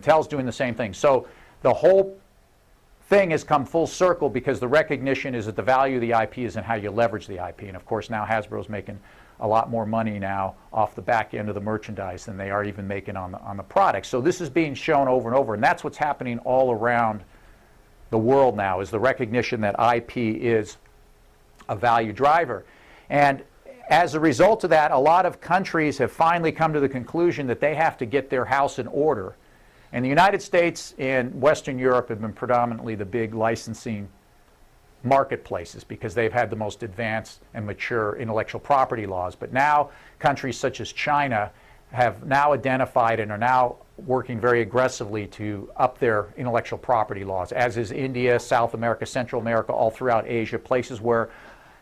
Mattel's doing the same thing. So the whole thing has come full circle because the recognition is that the value of the IP is in how you leverage the IP. And of course now Hasbro's making a lot more money now off the back end of the merchandise than they are even making on the product. So this is being shown over and over, and that's what's happening all around the world now, is the recognition that IP is a value driver. And as a result of that, a lot of countries have finally come to the conclusion that they have to get their house in order. And the United States and Western Europe have been predominantly the big licensing marketplaces because they've had the most advanced and mature intellectual property laws. But now countries such as China have now identified and are now working very aggressively to up their intellectual property laws, as is India, South America, Central America, all throughout Asia, places where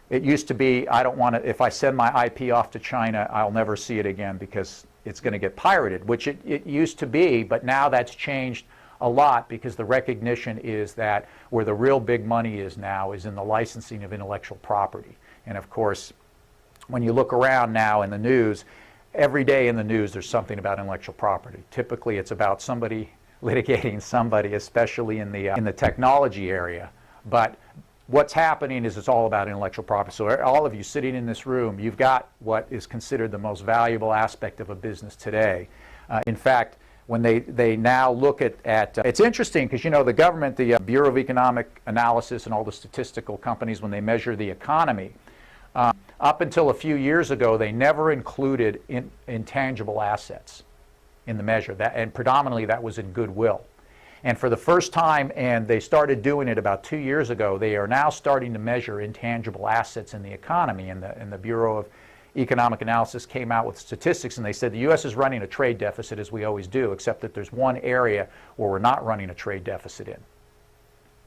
it used to be, I don't want to, if I send my IP off to China, I'll never see it again because it's going to get pirated, which it used to be, but now that's changed a lot because the recognition is that where the real big money is now is in the licensing of intellectual property. And of course, when you look around now in the news, every day in the news there's something about intellectual property. Typically it's about somebody litigating somebody, especially in the technology area. But what's happening is it's all about intellectual property. So all of you sitting in this room, you've got what is considered the most valuable aspect of a business today. In fact, when they now look at it's interesting because, you know, the government, the Bureau of Economic Analysis and all the statistical companies, when they measure the economy, up until a few years ago, they never included intangible assets in the measure, and predominantly that was in goodwill. And for the first time, and they started doing it about 2 years ago, they are now starting to measure intangible assets in the economy. And the Bureau of Economic Analysis came out with statistics, and they said the U.S. is running a trade deficit, as we always do, except that there's one area where we're not running a trade deficit in.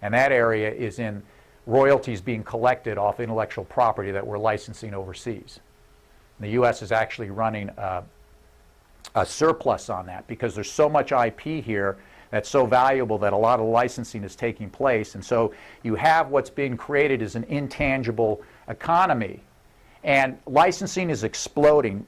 And that area is in royalties being collected off intellectual property that we're licensing overseas. The U.S. is actually running a surplus on that because there's so much IP here that's so valuable that a lot of licensing is taking place. And so you have what's being created as an intangible economy. And licensing is exploding.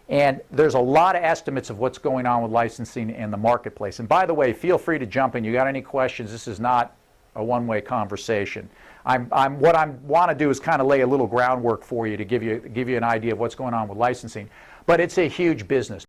And there's a lot of estimates of what's going on with licensing in the marketplace. And by the way, feel free to jump in. You got any questions? This is not a one-way conversation. What I want to do is kind of lay a little groundwork for you to give you an idea of what's going on with licensing. But it's a huge business.